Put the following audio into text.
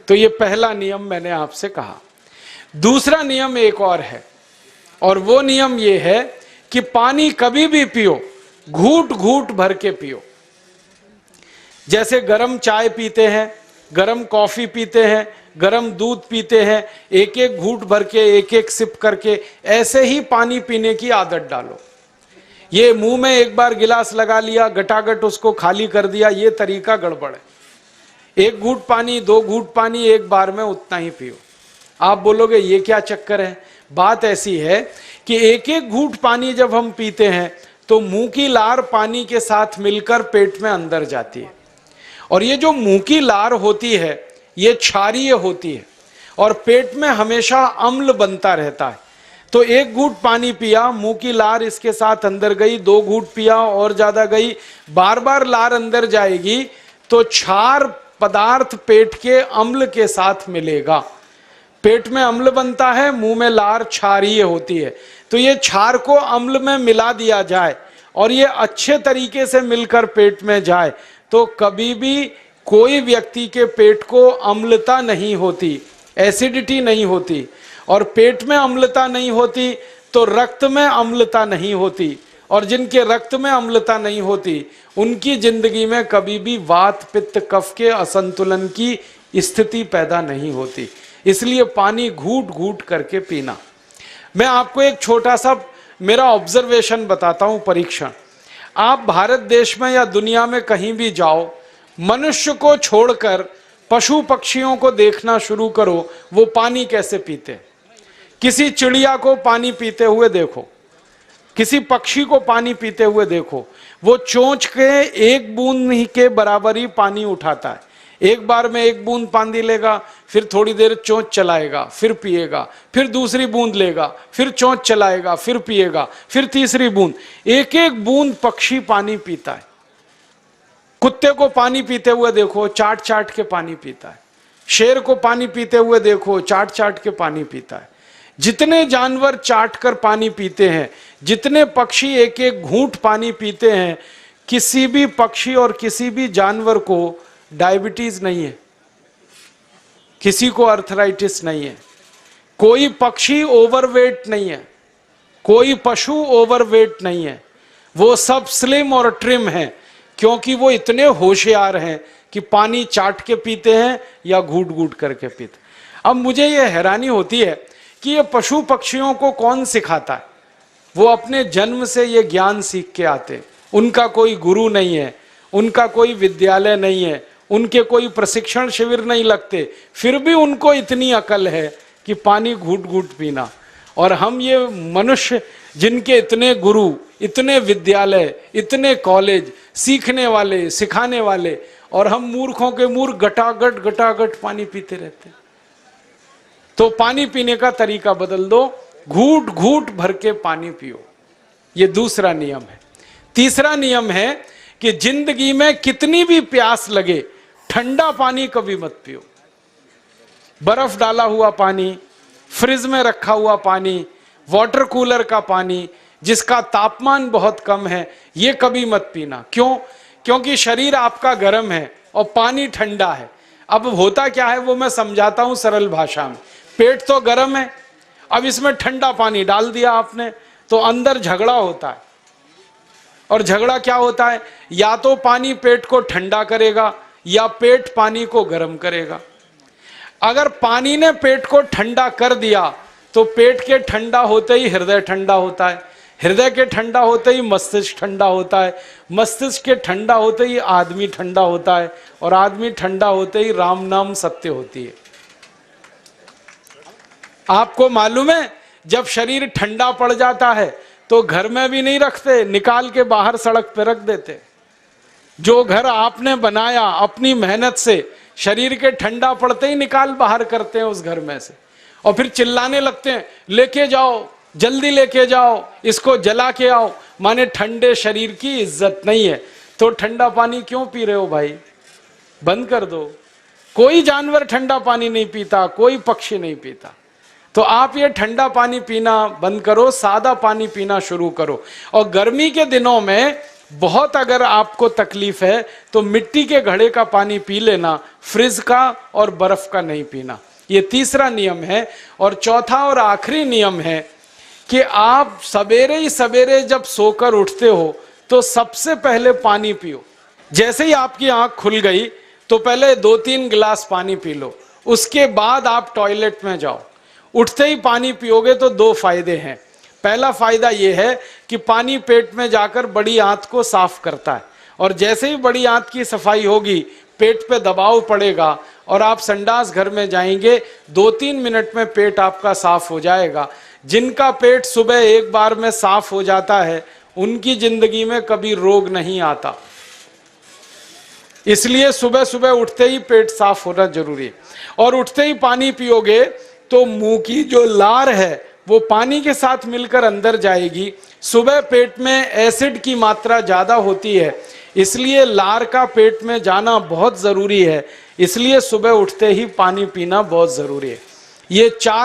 तो ये पहला नियम मैंने आपसे कहा। दूसरा नियम एक और है, और वो नियम ये है कि पानी कभी भी पियो, घूट घूट भर के पियो। जैसे गरम चाय पीते हैं, गरम कॉफी पीते हैं, गरम दूध पीते हैं, एक एक घूट भर के, एक एक सिप करके, ऐसे ही पानी पीने की आदत डालो। ये मुंह में एक बार गिलास लगा लिया, गटागट उसको खाली कर दिया, ये तरीका गड़बड़ है। एक घूट पानी, दो घूट पानी एक बार में उतना ही पियो। आप बोलोगे ये क्या चक्कर है? बात ऐसी है कि एक एक घूट पानी जब हम पीते हैं तो मुंह की लार पानी के साथ मिलकर पेट में अंदर जाती है, और ये जो मुंह की लार होती है ये क्षारीय होती है, और पेट में हमेशा अम्ल बनता रहता है। तो एक घूट पानी पिया, मुंह की लार इसके साथ अंदर गई, दो घूट पिया और ज्यादा गई, बार बार लार अंदर जाएगी तो क्षार पदार्थ पेट के अम्ल के साथ मिलेगा। पेट में अम्ल बनता है, मुंह में लार क्षारीय होती है। तो ये क्षार को अम्ल में मिला दिया जाए और ये अच्छे तरीके से मिलकर पेट में जाए तो कभी भी कोई व्यक्ति के पेट को अम्लता नहीं होती, एसिडिटी नहीं होती। और पेट में अम्लता नहीं होती तो रक्त में अम्लता नहीं होती, और जिनके रक्त में अम्लता नहीं होती उनकी जिंदगी में कभी भी वात पित्त कफ के असंतुलन की स्थिति पैदा नहीं होती। इसलिए पानी घूट घूट करके पीना। मैं आपको एक छोटा सा मेरा ऑब्जर्वेशन बताता हूं, परीक्षण। आप भारत देश में या दुनिया में कहीं भी जाओ, मनुष्य को छोड़कर पशु पक्षियों को देखना शुरू करो, वो पानी कैसे पीते। किसी चिड़िया को पानी पीते हुए देखो, किसी पक्षी को पानी पीते हुए देखो, वो चोंच के एक बूंद ही के बराबर ही पानी उठाता है। एक बार में एक बूंद पानी लेगा, फिर थोड़ी देर चोंच चलाएगा, फिर पिएगा, फिर दूसरी बूंद लेगा, फिर चोंच चलाएगा, फिर पिएगा, फिर तीसरी बूंद। एक एक बूंद पक्षी पानी पीता है। कुत्ते को पानी पीते हुए देखो, चाट चाट के पानी पीता है। शेर को पानी पीते हुए देखो, चाट चाट के पानी पीता है। जितने जानवर चाट कर पानी पीते हैं, जितने पक्षी एक एक घूंट पानी पीते हैं, किसी भी पक्षी और किसी भी जानवर को डायबिटीज नहीं है, किसी को अर्थराइटिस नहीं है, कोई पक्षी ओवरवेट नहीं है, कोई पशु ओवरवेट नहीं है। वो सब स्लिम और ट्रिम है, क्योंकि वो इतने होशियार हैं कि पानी चाट के पीते हैं या घूट घूट करके पीते। अब मुझे ये हैरानी होती है कि ये पशु पक्षियों को कौन सिखाता है? वो अपने जन्म से ये ज्ञान सीख के आते। उनका कोई गुरु नहीं है, उनका कोई विद्यालय नहीं है, उनके कोई प्रशिक्षण शिविर नहीं लगते, फिर भी उनको इतनी अकल है कि पानी घूट घूट पीना। और हम ये मनुष्य जिनके इतने गुरु, इतने विद्यालय, इतने कॉलेज, सीखने वाले, सिखाने वाले, और हम मूर्खों के मूर्ख गटागट गटागट पानी पीते रहते। तो पानी पीने का तरीका बदल दो, घूट घूट भर के पानी पियो। ये दूसरा नियम है। तीसरा नियम है कि जिंदगी में कितनी भी प्यास लगे, ठंडा पानी कभी मत पियो। बर्फ डाला हुआ पानी, फ्रिज में रखा हुआ पानी, वाटर कूलर का पानी जिसका तापमान बहुत कम है, ये कभी मत पीना। क्यों? क्योंकि शरीर आपका गर्म है और पानी ठंडा है। अब होता क्या है वो मैं समझाता हूं सरल भाषा में। पेट तो गर्म है, अब इसमें ठंडा पानी डाल दिया आपने तो अंदर झगड़ा होता है। और झगड़ा क्या होता है? या तो पानी पेट को ठंडा करेगा या पेट पानी को गर्म करेगा। अगर पानी ने पेट को ठंडा कर दिया तो पेट के ठंडा होते ही हृदय ठंडा होता है, हृदय के ठंडा होते ही मस्तिष्क ठंडा होता है, मस्तिष्क के ठंडा होते ही आदमी ठंडा होता है, और आदमी ठंडा होते ही राम नाम सत्य होती है। आपको मालूम है जब शरीर ठंडा पड़ जाता है तो घर में भी नहीं रखते, निकाल के बाहर सड़क पे रख देते। जो घर आपने बनाया अपनी मेहनत से, शरीर के ठंडा पड़ते ही निकाल बाहर करते हैं उस घर में से, और फिर चिल्लाने लगते हैं लेके जाओ, जल्दी लेके जाओ, इसको जला के आओ। माने ठंडे शरीर की इज्जत नहीं है। तो ठंडा पानी क्यों पी रहे हो भाई? बंद कर दो। कोई जानवर ठंडा पानी नहीं पीता, कोई पक्षी नहीं पीता। तो आप ये ठंडा पानी पीना बंद करो, सादा पानी पीना शुरू करो। और गर्मी के दिनों में बहुत अगर आपको तकलीफ है तो मिट्टी के घड़े का पानी पी लेना, फ्रिज का और बर्फ का नहीं पीना। ये तीसरा नियम है। और चौथा और आखिरी नियम है कि आप सवेरे ही सवेरे जब सोकर उठते हो तो सबसे पहले पानी पियो। जैसे ही आपकी आंख खुल गई तो पहले 2-3 गिलास पानी पी लो, उसके बाद आप टॉयलेट में जाओ। उठते ही पानी पियोगे तो 2 फायदे हैं। पहला फायदा यह है कि पानी पेट में जाकर बड़ी आंत को साफ करता है, और जैसे ही बड़ी आंत की सफाई होगी पेट पे दबाव पड़ेगा और आप संडास घर में जाएंगे, 2-3 मिनट में पेट आपका साफ हो जाएगा। जिनका पेट सुबह एक बार में साफ हो जाता है उनकी जिंदगी में कभी रोग नहीं आता। इसलिए सुबह सुबह उठते ही पेट साफ होना जरूरी है। और उठते ही पानी पियोगे तो मुंह की जो लार है वो पानी के साथ मिलकर अंदर जाएगी। सुबह पेट में एसिड की मात्रा ज्यादा होती है, इसलिए लार का पेट में जाना बहुत जरूरी है। इसलिए सुबह उठते ही पानी पीना बहुत जरूरी है। ये 4